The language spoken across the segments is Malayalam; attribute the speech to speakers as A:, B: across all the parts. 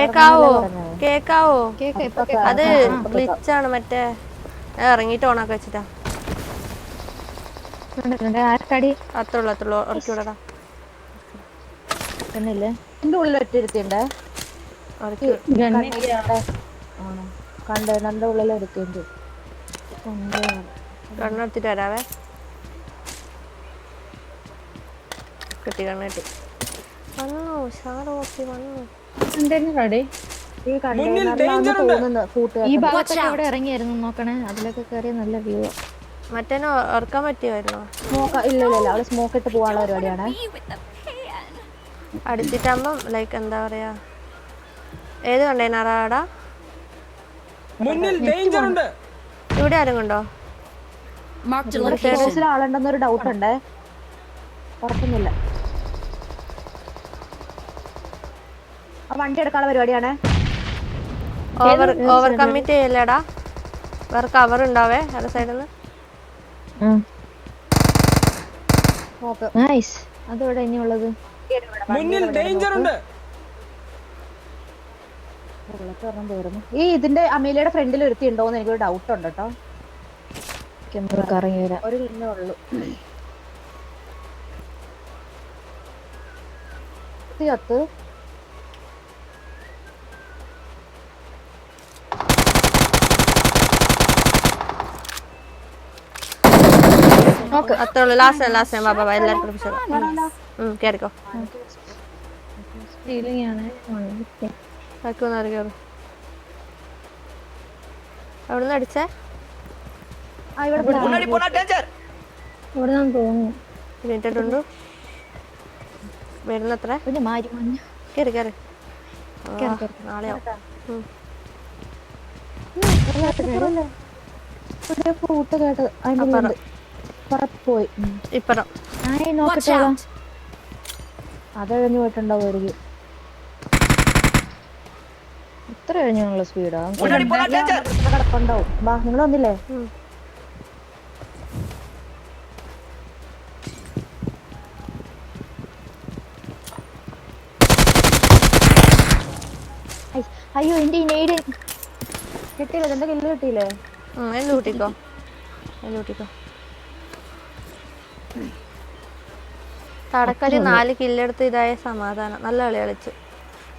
A: കേക്കാവോ
B: പറഞ്ഞത്.
A: കേക്കാവോ? അത്
B: കേക്കാം.
A: ഗ്ലിച്ചാണ് മറ്റേ ഇറങ്ങിട്ട് ഓണാക്കി വെച്ചിട്ടാ. അത്തുള്ളൂ ഉറക്കി വിടടാ.
B: എന്റെ ഉള്ളിൽ ഒറ്റയിരുത്തിണ്ടേ കണ്ട് എന്റെ ഉള്ളിൽ എടുത്തിട്ടുണ്ട്.
A: കണ്ണെടുത്തിട്ട് വരാവേ. കിട്ടി കണ്ണ് കിട്ടി. വന്നു ഷാറ് നോക്കി വന്നു.
B: ഈ കണ്ടെയ്നറിലാന്ന് തോന്നുന്നു
C: ഈ ഭാഗത്തൊക്കെ ഇവിടെ ഇറങ്ങിയായിരുന്നു നോക്കണേ. അതിലൊക്കെ കയറിയ നല്ല വ്യൂ.
A: മറ്റേനെ ഓർക്കാൻ പറ്റിയായിരുന്നോ?
B: ഇല്ല അവള് സ്മോക്ക് ഇട്ട് പോവാനുള്ള പരിപാടിയാണ്.
A: അടിച്ചിട്ടാകുമ്പം ലൈക്ക് എന്താ പറയാ, ഏത് കണ്ടെയ്നറാടാ? ഇവിടെ ആരും കൊണ്ടോ?
B: ആളുണ്ടെന്നൊരു ഡൗട്ട് ഉണ്ട്. ഉറപ്പുന്നില്ല. വണ്ടി എടുക്കാനുള്ള പരിപാടിയാണ്.
A: ഓവർ കമ്മിറ്റ് ചെയ്യല്ലേടാ. വേറെ കവർ ഉണ്ടാവേ അല്ല സൈഡിൽ നിന്ന്.
C: അതോടെ ഇനിയുള്ളത്
B: ഈ ഇതിന്റെ അമീലയുടെ ഫ്രണ്ടിൽ ഒരുത്തി ഉണ്ടോന്ന് എനിക്കൊരു ഡൗട്ട് ഉണ്ട് കേട്ടോ. ഒരു കിണ്ണേ ഉള്ളൂ. കത്ത്
A: അത്രേ ഉള്ളൂ. ലാസ്റ്റ് ബാബാ എല്ലാവർക്കും കേറിക്കോ. എവിടുന്ന് അടിച്ചേ? തോന്നുന്നു വരുന്നത്ര. കേറി കേറി നാളെയോ
B: പോയി.
A: ഇപ്പറം
B: അതെഴിഞ്ഞു പോയിട്ടുണ്ടാവും.
C: ഇത്ര കഴിഞ്ഞുള്ള സ്പീഡാ
B: കിടപ്പുണ്ടാവും. വാ, നിങ്ങൾ വന്നില്ലേ?
C: അയ്യോ എന്റെ ഈ നെയ്ഡ്
B: കിട്ടിയില്ല. എന്റെ കില്ല് കിട്ടിയില്ലേ?
A: കൂട്ടിക്കോ. തടക്കല് 4 കില്ലെടുത്ത് ഇതായ സമാധാനം. നല്ല കളി കളിച്ചു.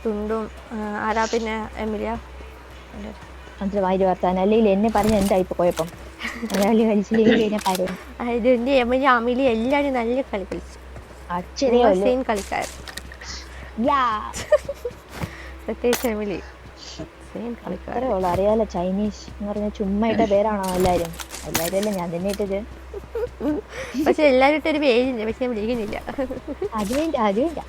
A: തുണ്ടും ആരാ പിന്നെ എമിലിയ
C: വാരി വർത്താൻ അല്ലെങ്കിൽ എന്നെ പറഞ്ഞ എന്താ ഇപ്പൊ കുഴപ്പം?
A: എന്റെ എമിലി അമിലി എല്ലാരും നല്ല കളി കളിച്ചു. സെയിം കളിക്കാരൻ. പ്രത്യേകിച്ച് എമിലി സെയിം കളിക്കാരൻ.
C: അറിയാലോ ചൈനീസ് എന്ന് പറഞ്ഞ ചുമ്മാ ഇട്ട പേരാണോ എല്ലാരും അല്ലേ? ഞാൻ തന്നെ ഇട്ടത്.
A: പക്ഷെ എല്ലാരും ഇട്ടൊരു പേരില്ല. പക്ഷെ വിളിക്കുന്നില്ല.
C: അതുമില്ല.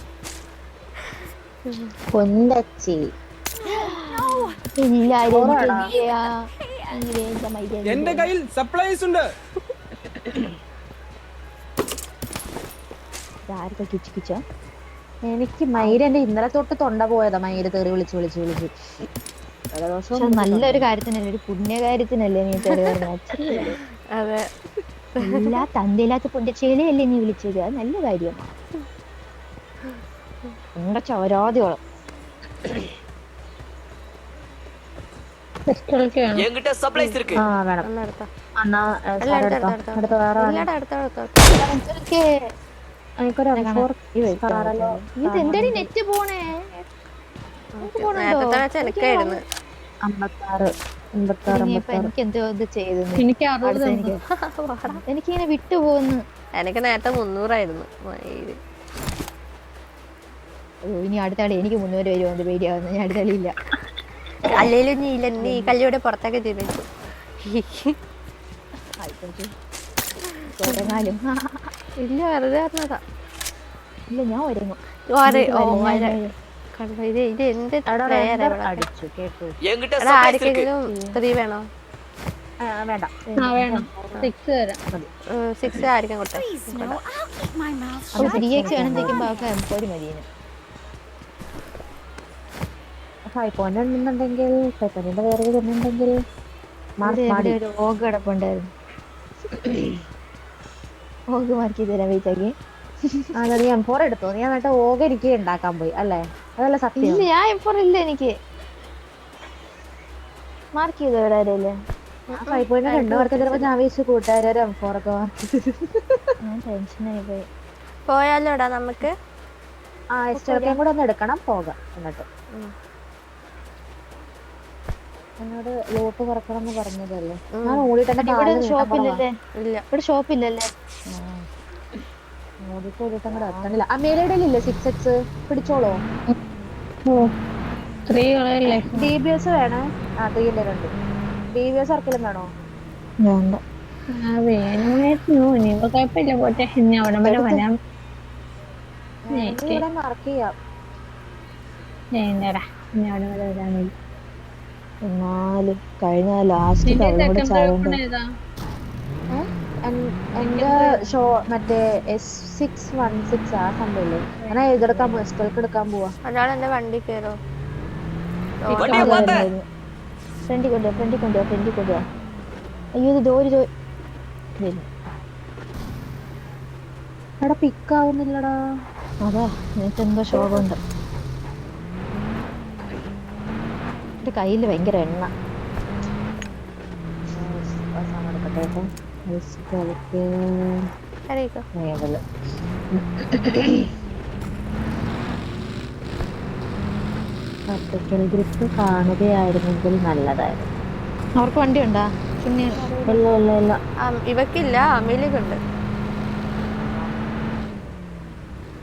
D: എന്റെ കയ്യിൽ സപ്ലൈസ് ഉണ്ട്.
B: എനിക്ക് മയിരെന്റെ ഇന്നലെ തൊട്ട് തൊണ്ട പോയതാ. മയിര് തെറി വിളിച്ച്
C: നല്ലൊരു കാര്യത്തിനല്ലേ, ഒരു പുണ്യകാര്യത്തിനല്ലേ നീ തെറി പറഞ്ഞത്?
A: അതെ,
C: എല്ലാ തന്തയില്ലാത്ത പുണ്യശേലയല്ലേ നീ വിളിച്ചത്? അത് നല്ല കാര്യമാണ്. എന്റെ ചോരാതിയോളം ഇതെന്തടി നെറ്റ് പോണേ? എനിക്കെന്തോ ഇത് ചെയ്തു. എനിക്കിങ്ങനെ വിട്ടുപോകുന്നു.
A: എനിക്ക് നേരത്തെ 300
C: ഇനി അടുത്ത കളി എനിക്ക് 300 വരുമോ പേടിയാവുന്നു. ഞാൻ അടുത്ത കളിയില്ല.
A: അല്ലേലും നീ ഇല്ല, നീ കല്ലിയുടെ പുറത്തൊക്കെ ചെയ്തു. ഇല്ല, വെറുതെ പറഞ്ഞതാ.
C: ഇല്ല, ഞാൻ ഒരുങ്ങും.
A: ഇത് എന്ത് ആർക്കെങ്കിലും 3 വേണോ?
B: വേണ്ട,
A: 6 ആയിരിക്കും കൊടുത്തേ.
C: 3x വേണമെന്നിരിക്കുമ്പോ അവർക്ക് M4 മതിയെന്ന്.
B: 5 പോയിന്റ് ഉണ്ടെന്നുണ്ടെങ്കിൽ സെക്കൻഡിന്റെ വേറെ തന്നെയുണ്ടെങ്കിൽ
C: ഒരു ഓഗ് കിടപ്പുണ്ടായിരുന്നു. ഓഗ് മാർക്ക് ചെയ്ത് തരാൻ വെയിറ്റാക്കി.
B: നീ M4 എടുത്തോ. നീ എന്നിട്ട് ഓഗ് എനിക്ക് ഉണ്ടാക്കാൻ പോയി അല്ലേ? അതല്ല സത്യം.
C: ഇല്ല ഞാൻ ഇപ്പൊ ഇല്ല എനിക്ക് മാർക്ക് ചെയ്തോ ഇവിടെ ആരെയല്ലേ
B: ഞാൻ 5.2 മാർക്ക് ചിലപ്പോ ഞാൻ വീശു കൂട്ടുകാരെ M4
C: ഞാൻ ടെൻഷനായി പോയി.
A: പോയാലോടാ നമുക്ക്.
B: ആ എസ്റ്റോക്കേം കൂടെ ഒന്ന് എടുക്കണം പോകാം. എന്നിട്ട് എന്നോട് ലോട്ട് കുറക്കണം എന്ന് പറഞ്ഞതല്ലേ. ഞാൻ ഓടിട്ട് എന്റെ
C: ഇവിടെ
B: കാല്
C: ഷോപ്പില്ലല്ലേ?
A: ഇല്ല.
C: ഇവിടെ ഷോപ്പില്ലല്ലേ?
B: ഓടിട്ട് ഓടിട്ട് അങ്ങോട്ട് എത്തണില്ല. അമേലിയുടെ ഇല്ലേ 6x പിടിച്ചോളോ? DBS വേണേ. ആ 3 ന്റെ 2 DBS ആർക്കെങ്കിലും വേണോ?
C: വേണ്ട.
D: വേണമായിരുന്നു. ഇനിയിപ്പോ കുഴപ്പമില്ല പോട്ടെ. ഇനി അവിടെ വരെ വരാം.
B: ഇവിടെ മാർക്ക് ചെയ്യാം.
D: വേണ്ടടാ, ഇനി അവിടെ വരെ വരാനില്ല.
C: എന്നാലും കഴിഞ്ഞ ലാസ്റ്റ് അവളും കൂടെ ചാടണ്ട.
B: എന്റെ ഷോ മറ്റേ S616 ആ സംഭവല്ലേ. ഞാൻ ഇതെടുക്കാൻ പോവാ. എസ്റ്റോക്ക് എടുക്കാൻ പോവാ.
A: ഒരാൾ എന്റെ വണ്ടി കയറോ?
C: ഫ്രണ്ടിൽ കൊണ്ടുപോവാ. അയ്യോ ഇത് ജോലി
B: എടാ പിക്കാവുന്നില്ലടാ.
C: അതാ നിനക്ക് എന്തോ ശോകമുണ്ട്. എന്റെ കയ്യില് ഭയങ്കര എണ്ണ.
A: അറിയിക്കോ.
B: വെർട്ടിക്കൽ ഗ്രിപ്പ് കാണുകയായിരുന്നെങ്കിൽ നല്ലതായിരുന്നു.
C: അവർക്ക് വണ്ടി ഉണ്ടാ?
B: ഇല്ല
A: ഇവക്കില്ല, അമീലിക്കുണ്ട്.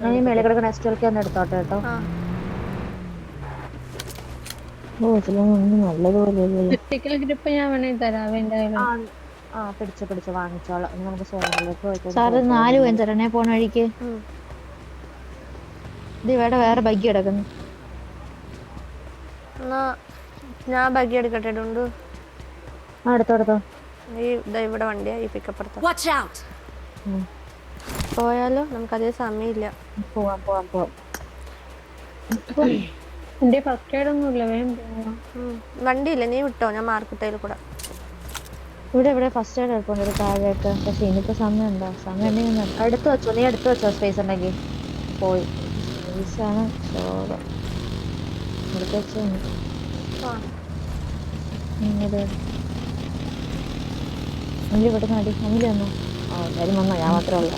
B: ഞാൻ ഈ മേലെ കിടക്കുന്ന എസ്റ്റോക്ക് ഒന്ന് എടുത്തോട്ടെ കേട്ടോ.
C: ഓ ഇതിലൊന്നും നല്ലതുപോലെ
D: ഗ്രിപ്പ് ഞാൻ വേണമെങ്കിൽ തരാം. എന്തായാലും
B: ആ പിടിച്ച് വാങ്ങിച്ചോളാം. നമുക്ക് സോണിലേക്ക്
C: സാറ് 4 പോയി തരണേ പോണ വഴിക്ക്. ഇത് ഇവിടെ വേറെ ബഗ്ഗി കിടക്കുന്നു.
A: എന്നാ ഞാൻ ബഗ്ഗി എടുക്കട്ടെ. ഡുണ്ടു
B: എടുത്തോ.
A: ഈ ഇവിടെ വണ്ടിയാ ഈ പിക്കപ്പുറത്ത്. പോയാലോ? നമുക്കതേ സമയമില്ല.
B: പോവാം.
D: എന്റെ ഫസ്റ്റ് എയ്ഡ് ഒന്നും ഇല്ല. വേഗം പോവാം.
A: വണ്ടിയില്ല, നീ വിട്ടോ, ഞാൻ മാർക്കറ്റയിൽ കൂടെ.
C: ഇവിടെ ഫസ്റ്റ് എയ്ഡ് എടുക്കണ്ട താഴെയൊക്കെ. പക്ഷെ ഇനിയിപ്പോ സമയം ഉണ്ടോ? സമയം ഉണ്ടെങ്കിൽ
B: എടുത്തു വെച്ചോ സ്പേസ് ഉണ്ടെങ്കിൽ. പോയി
C: ആണ് ശോകം. എടുത്ത് വെച്ചോ. അമിലി പെട്ടെന്ന് അടി. അമിലി വന്നോ? ആ എല്ലാരും വന്നോ? ഞാൻ മാത്രമേ ഉള്ളൂ.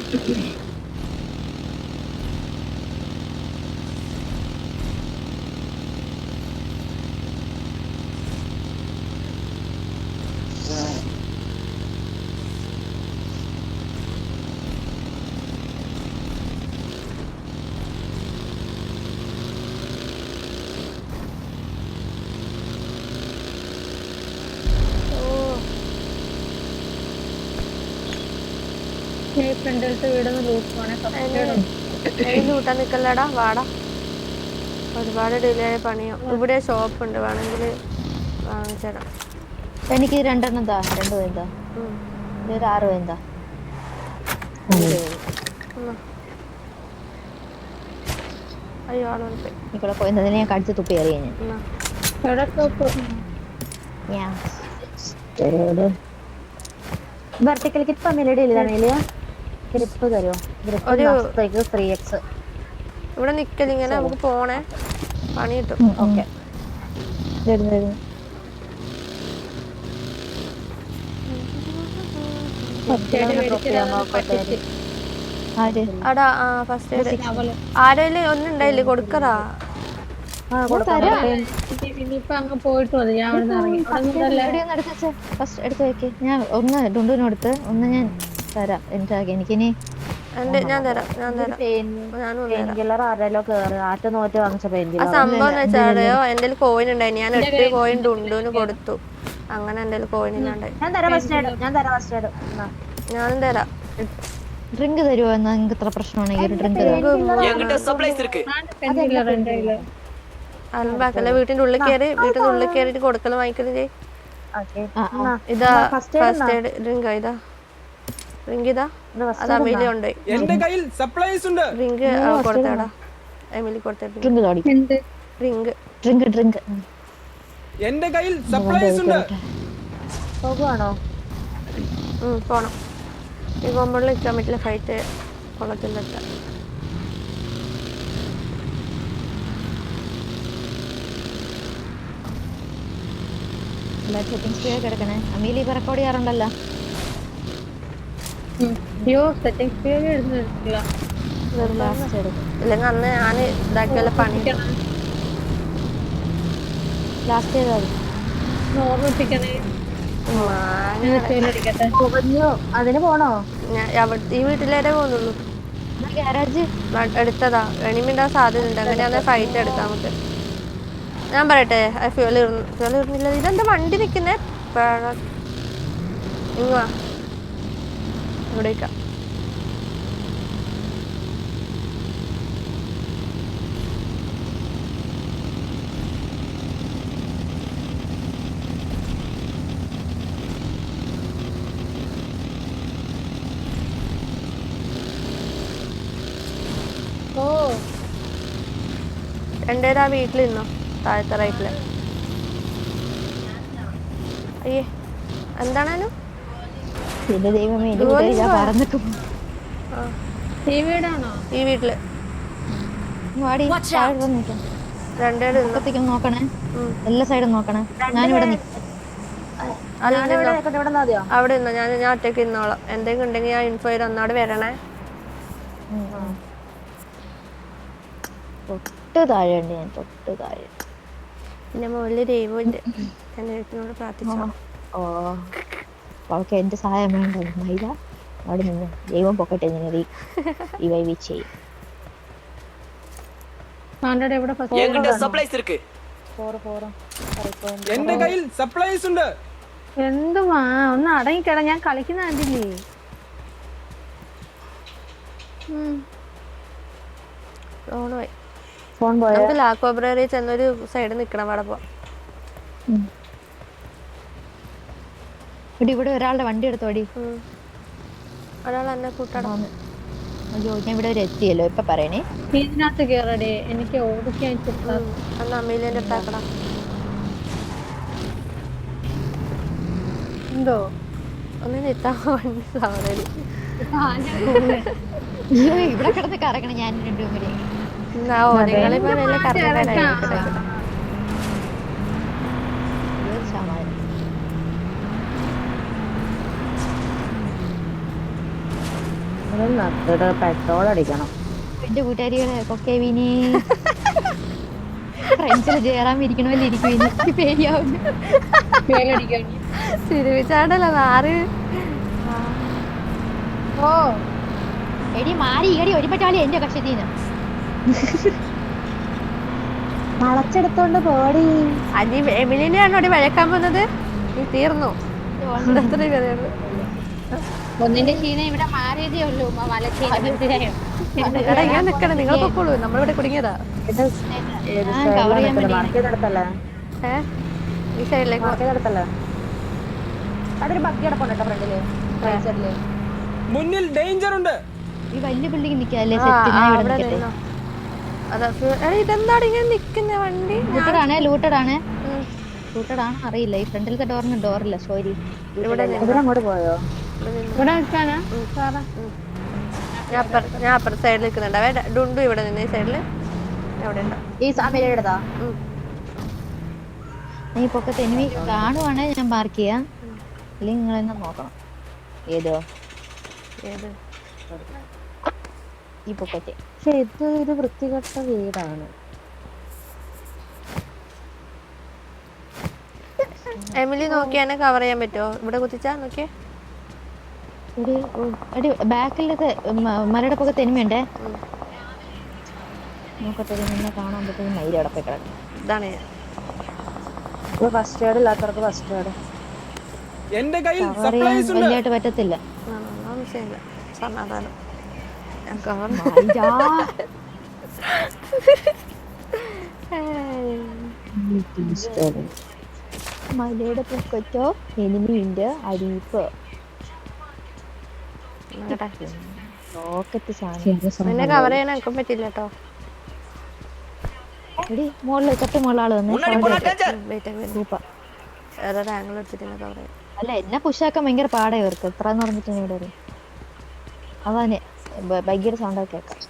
D: ഫ്രണ്ടിലത്തെ വീടൊന്ന് ലൂട്ട് പോണേ.
A: ലൂട്ടാൻ നിക്കല്ലടാ, വാടാ. ഒരുപാട് ഡിലേ പണിയോ. ഇവിടെ ഷോപ്പ് ഉണ്ട്, വേണമെങ്കിൽ വാങ്ങിച്ചേരാം.
C: എനിക്ക് 2 എന്താ 2 പോയെന്താ? ഇതൊരു 6 പോയെന്താ?
A: അയ്യോ ആളോട്
C: ഇവിടെ പോയതിനെ ഞാൻ കടിച്ച് തുപ്പി എറിയ ഞാൻ.
B: വെർട്ടിക്കൽ ഗ്രിപ്പ് അമേലിയുടെ ഇല്ല. ഗ്രിപ്പ് തരുമോ? Grip 3x.
A: ഇവിടെ നിക്കലിങ്ങനെ നമുക്ക് പോണേ, പണി കിട്ടും.
B: ഓക്കെ
A: അടാ ഫസ്റ്റ് എയ്ഡ് ആരെങ്കിലും ഒന്നുണ്ടായില്ലേ? കൊടുക്കറാ.
D: ഇനിയിപ്പോ അങ്ങ് പോയിട്ട് മതി. ഞാൻ അവിടെ നിന്ന് ഇറങ്ങി.
C: ഫസ്റ്റ് എടുത്ത് വെക്ക്. ഞാൻ ഒന്ന് ഡുണ്ടുവിനടുത്ത് ഒന്ന് ഞാൻ തരാം. എനിക്കിനി
A: ഞാൻ തരാം. സംഭവം എന്ന് വെച്ചാലോ, എന്റെ കോയിൻ ഉണ്ടായി. ഞാൻ 8 കോയിൻ ഡുണ്ടുവിന് കൊടുത്തു. അങ്ങനെ എന്റെ കോയിൻ ഇല്ലാണ്ടായി. ഞാനും തരാം.
C: ഡ്രിങ്ക് തരുമോ? എന്നാ നിങ്ങൾക്ക് ഇത്ര പ്രശ്നമാണെങ്കിൽ ഒരു ഡ്രിങ്ക്
A: അലമ്പാക്കല്ലേ. വീട്ടിന്റെ ഉള്ളിൽ കയറിയിട്ട് കൊടുക്കലും വാങ്ങിക്കലും ചെയ്യും. ഇതാ ഫസ്റ്റ് എയ്ഡ് ഡ്രിങ്ക്. ഇതാ ഡ്രിങ്ക്. ഇതാ അത് അമീലി ഉണ്ട്. ഡ്രിങ്ക് കൊടുത്തേടാ. എമിലി കൊടുത്ത ഡ്രിങ്ക്.
E: എന്റെ കയ്യിൽ സപ്ലൈസ് ഉണ്ട്.
B: പോകുവാണോ?
A: പോണം. ഈ കോമ്പൗണ്ടിൽ നിൽക്കാൻ പറ്റില്ല. ഫൈറ്റ് കൊള്ളത്തില്ല.
C: സെറ്റിംഗ്സ് സ്ക്രീൻ കിടക്കണേ. അമീലി ഇപ്പൊ റെക്കോർഡ് ചെയ്യാറുണ്ടല്ലോ.
D: അയ്യോ സെറ്റിംഗ്സ് പേര് എടുത്തിട്ടില്ല.
C: ലാസ്റ്റ് എടുക്കും.
A: ഇല്ലെങ്കിൽ അന്ന് ഞാൻ ഇതാക്കിയല്ല പണി.
C: ലാസ്റ്റ് ചെയ്താൽ
D: ഓർമ്മിപ്പിക്കണേ. അടിക്കട്ടെ.
B: അതിന് പോണോ?
A: ഈ വീട്ടിലേരെ പോകുന്നുള്ളൂ.
C: ഗാരാജ്
A: എടുത്തതാ. എണിമിണ്ടാൻ സാധ്യതയുണ്ട്. അങ്ങനെയാണെ ഫൈറ്റ് എടുക്കാം നമുക്ക്. ഞാൻ പറയട്ടെ, ഫ്യൂൽ ഇരുന്നില്ല. ഇതെന്താ വണ്ടി നിൽക്കുന്നേ? ഇങ്ങ ഇവിടെ വയ്ക്കാം. രണ്ടേരാ വീട്ടിൽ നിന്നോ? താഴത്തെ റൈറ്റില്. അയ്യേ എന്താണേനും
C: പിന്നെ ദൈവമേ പറഞ്ഞിട്ട്
D: ഈ വീടാണോ?
A: ഈ വീട്ടില് രണ്ടേട്
C: നോക്കണേ. എല്ലാ സൈഡും നോക്കണേ. ഞാനിവിടെ
A: അവിടെ നിന്നോ. ഞാൻ ഒറ്റയ്ക്ക് ഇന്നോളാം. എന്തെങ്കിലും ഉണ്ടെങ്കിൽ ഞാൻ ഇൻഫോ ചെയ്ത് ഒന്നാട് വരണേ.
C: തൊട്ട് താഴെ ഉണ്ട്. ഞാൻ തൊട്ട് താഴെ.
A: പിന്നെ മുകളിൽ ദൈവമുണ്ട്. എന്റെ വീട്ടിനോട് പ്രാർത്ഥിച്ചോ.
C: ഓ അവൾക്ക് എന്റെ സഹായം വേണ്ട. മൈദ അവിടെ നിന്ന് ദൈവം പൊക്കട്ടെ. നിങ്ങൾ ഈ വൈവി ചെയ്യും.
D: എന്തുവാ ഒന്ന് അടങ്ങിക്കട. ഞാൻ കളിക്കുന്ന കണ്ടില്ലേ?
A: നമുക്ക് ലാക്കോബ്രറി ചെന്നൊരു സൈഡ് നിക്കണം. അവിടെ പോവാം.
C: ഇവിടെ ഒരാളുടെ വണ്ടി എടുത്തോടി.
A: ഒരാൾ എന്നെ കൂട്ടണം.
C: അയ്യോ ഞാൻ ഇവിടെ ഒരു എത്തിയല്ലോ. ഇപ്പൊ പറയണേ.
D: ഇതിനകത്ത് കേറടേ. എനിക്ക് ഓടിക്കാൻ
A: അമ്മയിലെ അടുത്താക്കണം.
D: എന്തോ
A: ഒന്ന് നിത്താ വണ്ടി സാവധാനം.
C: ഇവിടെ കിടന്ന് കറക്കണം. ഞാൻ രണ്ടും കൂടി
A: നിങ്ങളിപ്പോ നല്ല കറങ്ങാനായി.
B: പെട്രോൾ അടിക്കണം.
C: എന്റെ കൂട്ടുകാരികളെ കൊക്കേവിനി ഫ്രണ്ട്സിൽ ജയറാം ഇരിക്കണമല്ലോ. ഇരിക്കും. എനിക്ക് പേടിയാവുന്നു.
A: ചിരിച്ചാണ്ടല്ലോ നാറ്.
C: ഓ എടി മാറി ഈടി ഒരു പറ്റാളി എന്റെ കക്ഷത്തിന്ന്
B: വളച്ചെടുത്തോണ്ട് പോടി.
A: അജി എമിലിനെയാണോ ഇവിടെ വഴക്കാൻ പോകുന്നത്? നീ തീർന്നു.
D: ഒന്നിന്റെ ക്ഷീണം ഇവിടെ മാറിയതേ ഉള്ളൂ.
A: ഇങ്ങനെ നിക്കണം. നിങ്ങൾ പൊക്കോളൂ. നമ്മളിവിടെ കുടുങ്ങിയതാ. ഈ സൈഡിലേക്ക്
B: അതൊരു ബഗ്ഗി കിടപ്പുണ്ട് ഫ്രണ്ടില്.
E: മുന്നിൽ ഡേഞ്ചർ ഉണ്ട്.
C: ഈ വലിയ ബിൽഡിംഗ് നിൽക്കാല്ലേ?
A: ഇതെന്താണ് ഇങ്ങനെ നിക്കുന്ന വണ്ടി?
C: ലൂട്ടഡാണ് അറിയില്ല. ഈ ഫ്രണ്ടിലത്തെ ഡോറിന് ഡോറില്ല. സോറി.
B: ഇവിടെ അങ്ങോട്ട് പോയോ?
D: ഇവിടെ വെക്കാനാ?
A: ഞാൻ അപ്പുറത്തെ സൈഡിൽ നിൽക്കുന്നുണ്ട്. ഡുണ്ടു ഇവിടെ നിന്ന് ഈ സൈഡില് എവിടെ ഉണ്ടോ?
B: ഈ സമയത്താ
C: നീ പൊക്കത്ത് എനിമി കാണുവാണെ ഞാൻ മാർക്ക് ചെയ്യാം. അല്ലെങ്കിൽ നിങ്ങൾ തന്നെ നോക്കണം. ഏത് ഈ പൊക്കത്തെ.
B: പക്ഷെ ഇത് വൃത്തികെട്ട വീടാണ്.
A: എമിലി നോക്കി എന്നെ കവർ ചെയ്യാൻ പറ്റുമോ? ഇവിടെ കുത്തിച്ചാ നോക്കിയേ.
C: ബാക്കിലത്തെ മരയുടെ പൊക്കത്ത് എനിമിയുണ്ടേ. നോക്കട്ടെ നിന്നെ കാണാൻ പറ്റുന്ന മയില് അവിടെ പോയി കിടക്കും.
A: ഇതാണ്
B: ഫസ്റ്റ് എയ്ഡ് ഇല്ലാത്തവർക്ക് ഫസ്റ്റ് എയ്ഡ്.
E: എന്റെ കയ്യിൽ സപ്ലൈസ് ഉണ്ട്.
C: വലിയായിട്ട് പറ്റത്തില്ല.
A: സമാധാനം.
C: മലയുടെ പൊക്കത്തോ എനിമിയുണ്ട്. അരിപ്പ് റോക്കറ്റ് സാധനം
A: കവർ ചെയ്യാൻ എനിക്ക് പറ്റില്ല കേട്ടോ.
C: എടി മുകളിൽ തൊട്ട് മുകളിൽ വന്ന്
A: ആംഗിൾ എടുത്തിട്ട് കവർ ചെയ്യാം.
C: അല്ല എന്നെ പുഷാക്കാൻ ഭയങ്കര പാടാ ഇവർക്ക്. എത്ര എന്ന് പറഞ്ഞിട്ട് ഇവിടെ അതാനെ ബൈക്കിയുടെ സൗണ്ട് ഒക്കെ കേൾക്കാം.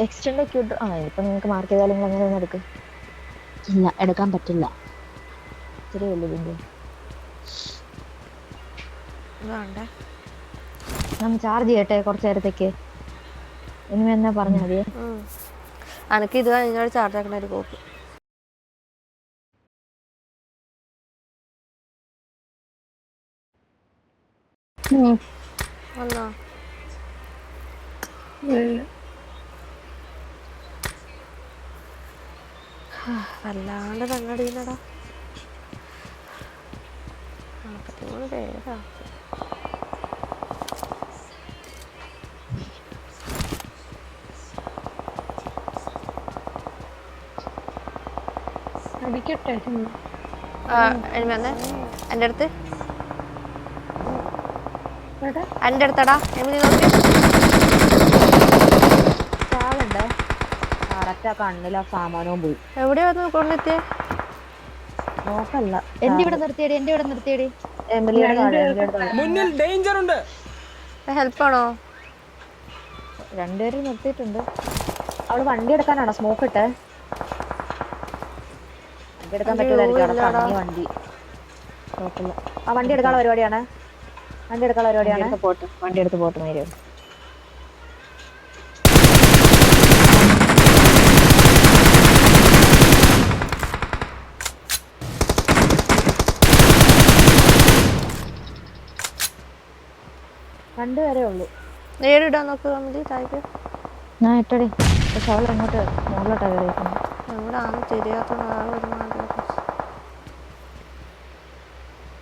C: എക്സ്റ്റൻഡ് ക്യൂട്ട് ഇപ്പൊ നിങ്ങൾക്ക് മാർക്ക് ചെയ്താലും നിങ്ങൾ അങ്ങനെ ഒന്ന് എടുക്ക്. ഇല്ല എടുക്കാൻ പറ്റില്ല. ഇത്രയേ ഉള്ളൂ ഇതിന്റെ. നമ്മൾ ചാർജ് ചെയ്യട്ടെ കുറച്ചു നേരത്തേക്ക്. ഇനി എന്നാ പറഞ്ഞാൽ മതിയേ.
A: അനക്ക് ഇത് നിന്നോട് ചാർജ് ആക്കണ ഒരു കോപ്പ്. വന്നോ? വല്ലാണ്ട് തങ്ങടിന്നടാ. 43 പേരാ.
D: അടിക്കട്ടെ
A: വന്നേ എൻ്റെ അടുത്ത്. എൻ്റെ അടുത്തടാ എമിലി നോക്കി.
B: ചാവുണ്ടേ കറക്റ്റാ കണ്ണിലാ സാമാനവും പോയി.
A: എവിടെയാ വന്ന് കൊണ്ടെത്തിയേ?
B: നോക്കല്ല.
C: എന്റെ ഇവിടെ നിർത്തിയടി.
E: മുന്നിൽ ഡേഞ്ചർ ഉണ്ട്.
A: ഹെൽപ്പാണോ?
C: രണ്ടുപേരും നിർത്തിയിട്ടുണ്ട്.
B: അവള് വണ്ടി എടുക്കാനാണോ സ്മോക്ക് ഇട്ടെ? വണ്ടി എടുക്കാൻ പറ്റൂലായിരിക്കും. വണ്ടി കുഴപ്പമില്ല. ആ വണ്ടി എടുക്കാനുള്ള പരിപാടിയാണ്. വണ്ടി എടുത്ത് പോട്ട് നേരെ. രണ്ടുപേരേ ഉള്ളൂ.
A: നേരിടാൻ നോക്ക് കമ്മിലി താഴേക്ക്.
C: ഞാൻ ഇട്ടടി. പക്ഷെ അവൾ അങ്ങോട്ട് മുകളിലോട്ടാ കയറിയിരിക്കുന്നത്.
A: എവിടാണ്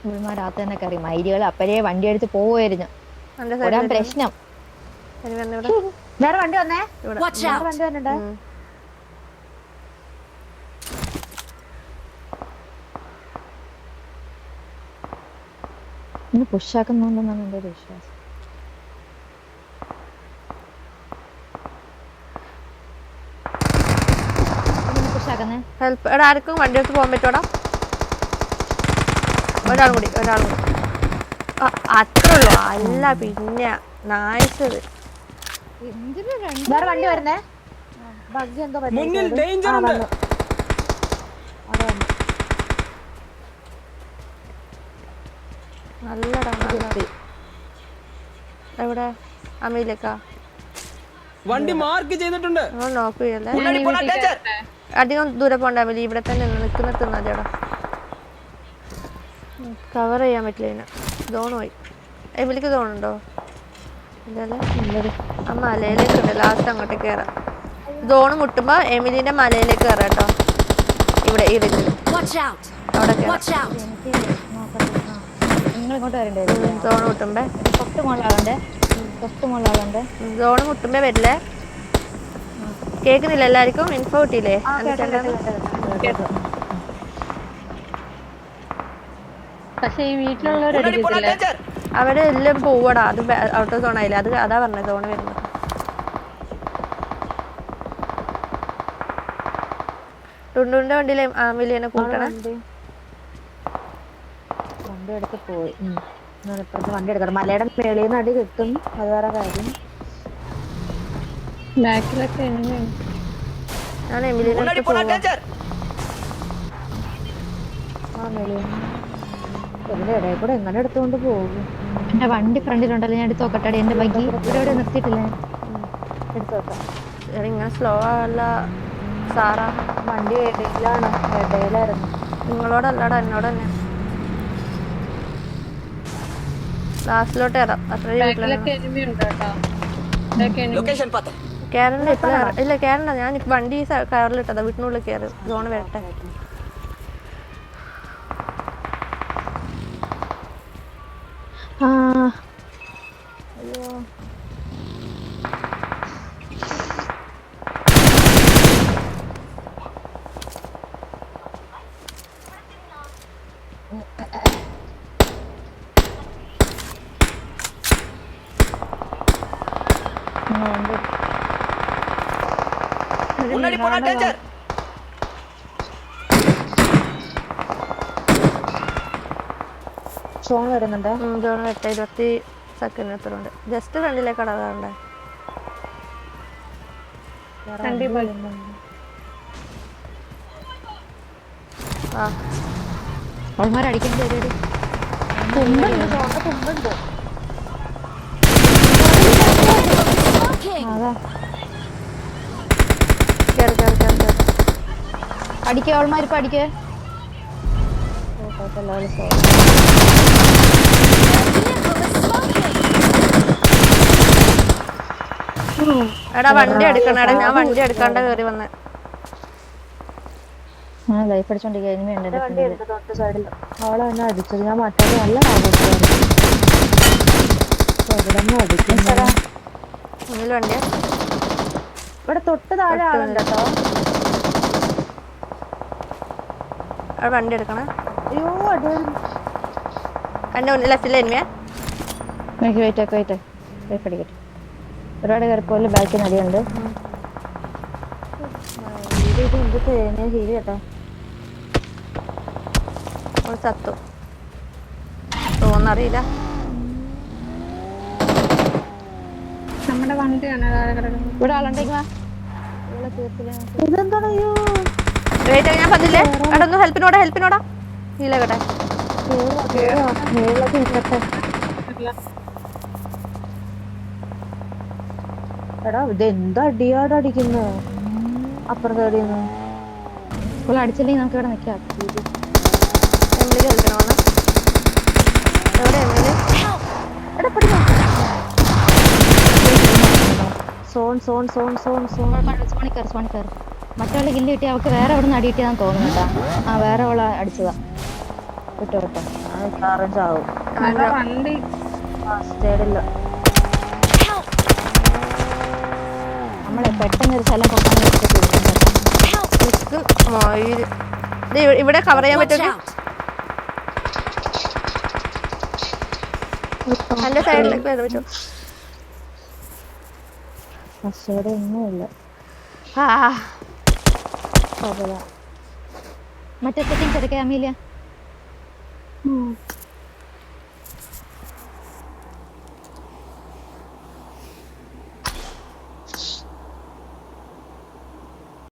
C: ഇവന്മാരാത്ത തന്നെ കയറി. മൈരികൾ അപ്പരേ വണ്ടി എടുത്ത് പോവുമായിരുന്നു. ഒരാ പ്രശ്നം.
B: വേറെ വണ്ടി വന്നേ. വണ്ടി വന്നിട്ട്
C: ഇന്ന് പുഷാക്കുന്നുണ്ടെന്നാണ് എൻ്റെ ഒരു വിശ്വാസം.
A: ഹെൽപ്പ് എടാ ആർക്കും വണ്ടി എടുത്ത് പോകാൻ പറ്റോടാ? ഒരാൾ കൂടി അത്രേ ഉള്ളൂ. അല്ല പിന്നെ നായിച്ചത്.
B: വേറെ വണ്ടി വരുന്നേ. ബഗ്ഗി എന്തോ
E: മുന്നിൽ ഡേഞ്ചർ ഉണ്ട്.
A: നല്ലടാ. എവിടെ? അമ്മയിലേക്കാ
E: വണ്ടി മാർക്ക് ചെയ്തിട്ടുണ്ട്.
A: നോക്ക് ചെയ്യല്ലേ. അധികം ദൂരെ പോണ്ട അമ്മ. ഇവിടെ തന്നെ നിൽക്കുന്നിടത്ത് മതിയടാ. കവർ ചെയ്യാൻ പറ്റില്ല ഇതിനെ. സോൺ പോയി. എമിലിക്ക് സോണുണ്ടോ? ഇല്ലല്ലേ. ആ മലയിലേക്ക് ഉണ്ട്. ലാസ്റ്റ് അങ്ങോട്ടേക്ക് കയറാം. സോണ് മുട്ടുമ്പോ എമിലിന്റെ മലയിലേക്ക് കയറാം കേട്ടോ. ഇവിടെ ഈ റിജിൽ അവിടെ കയറാം. സോണ് മുട്ടുമ്പോ സോണ് മുട്ടുമ്പോ വരില്ലേ? കേക്കുന്നില്ല എല്ലാവർക്കും? ഇൻഫോ കിട്ടിയില്ലേ?
D: പക്ഷെ ഈ വീട്ടിലുള്ളവരടിക്കത്തില്ല.
A: അവിടെ എല്ലാം പോവടാ. അത് ഔട്ട് ഓഫ് സോൺ ആയില്ലേ? അതാ പറഞ്ഞത് സോണ് വരുന്നത്. ടുണ്ടുവിന്റെ വണ്ടിയിലെ ആമിലിനെ കൂട്ടണേ.
B: വണ്ടി എടുത്ത് പോയി. വണ്ടി എടുക്കണം. മലയുടെ മേളിൽ നിന്ന് അടി കിട്ടും. അത് വേറെ കാര്യം.
D: ബാക്കിലൊക്കെ
A: ഞാൻ എമിലിനെ
B: ഇതിന്റെ ഇടയിൽ കൂടെ എങ്ങനെ എടുത്തുകൊണ്ട് പോകും?
C: എന്റെ വണ്ടി ഫ്രണ്ടിലുണ്ടല്ലോ. ഞാൻ എടുത്ത് നോക്കട്ടെ. എന്റെ ബഗ്ഗി ഇവിടെ നിർത്തിയിട്ടില്ല.
B: എടുത്തു നോക്കാം.
A: ഇങ്ങനെ സ്ലോ ആവല്ല സാറാ.
B: വണ്ടി ഇടയിലായിരുന്നു.
A: നിങ്ങളോടല്ലടാ എന്നോട് തന്നെ. ലാസ്റ്റിലോട്ട് ഇറാം. കേരള ഇല്ല കേരള. ഞാൻ വണ്ടി കയറിലിട്ടതാ. വീട്ടിനുള്ളിൽ കയറി. സോണ് വരട്ടെ.
B: അയ്യോ സോൺ വരുന്നുണ്ട്.
A: ജോൺ 20 സെക്കൻഡിനകത്തുണ്ട്. ജസ്റ്റ് ഫ്രണ്ടിലേക്ക് കടകാറുണ്ട്. ആ
C: അവന്മാരടിക്കേണ്ടി വരും.
B: തുമ്പുണ്ട്, സോണിന്റെ തുമ്പുണ്ട്.
C: അതാ
A: കേറി
C: അടിക്കേ, അവന്മാരിപ്പോ അടിക്കേ.
A: എടാ വണ്ടി എടുക്കണം. എടാ ഞാൻ വണ്ടി എടുക്കാണ്ട കേറി വന്നേ.
C: ലൈഫ് അടിച്ചോണ്ടിരിക്കുക. എനിമി ഉണ്ട് എന്റെ
B: വണ്ടി
C: ഫ്രണ്ടില്.
B: ഉണ്ട് തൊട്ട് സൈഡിൽ. അവളെ എന്നെ അടിച്ചത്. ഞാൻ മറ്റേ നല്ല ആഘോഷമായിരുന്നു. എവിടെ നിന്ന് അടിക്കുന്നതാ?
A: മുന്നിൽ വണ്ടിയാ.
B: ഇവിടെ തൊട്ട് താഴെ ആളുണ്ട് കേട്ടോ.
A: അവിടെ വണ്ടി എടുക്കണേ.
B: അയ്യോ അടി.
A: എന്റെ മുന്നിൽ ലെഫ്റ്റിലെ എനിമിയാ.
C: എനിക്ക് വെയിറ്റ് ലൈഫ് അടിക്കട്ടെ. ഒരുപാട് കയറിപ്പോലെ ബാക്കിൽ നടിയുണ്ട്.
B: എന്ത് തേങ്ങ ഹീല് കേട്ടോ.
A: ചത്തു തോന്നറിയില്ല.
D: നമ്മുടെ വണ്ടിയാണ്
C: ഇവിടെ ആളുണ്ടെങ്കിൽ
B: ഇതെന്താണ്? അയ്യോ
A: വെയിറ്റ് ഞാൻ പറഞ്ഞില്ലേ. എടാ ഒന്ന് ഹെൽപ്പിനോടാ ഹീലാകട്ടെ.
B: എടാ ഇതെന്താ അടിയാട് അടിക്കുന്നത് അപ്പുറം സൈഡിന്ന്.
C: ഇപ്പോൾ അടിച്ചില്ലെങ്കിൽ നമുക്ക് ഇവിടെ നിൽക്കാം.
A: എമിലി ഹെൽപ്പിനോണ്. എവിടെ എമിലി?
C: സോണിൽ കയറി. മറ്റവളെ കില്ല് കിട്ടി. അവൾക്ക് വേറെ എവിടെ നിന്ന് അടി കിട്ടിയാന്ന് തോന്നുന്നുണ്ടാ. ആ വേറെ അവളെ അടിച്ചതാ. വിട്ടോ
B: ഓറഞ്ച് ആവും.
D: വണ്ടി
B: സ്റ്റേഡില്ല.
C: നമ്മളെ പെട്ടെന്ന് ഒരു സ്ഥലം പൊക്കാൻ
A: ഇവിടെ കവർ ചെയ്യാൻ പറ്റുമോ? എന്റെ സൈഡിലേക്ക് വരാൻ പറ്റുമോ?
B: ഒന്നുമില്ല.
C: മറ്റേ സെറ്റിംഗ്സ് എടുക്കാം അമീലിയ.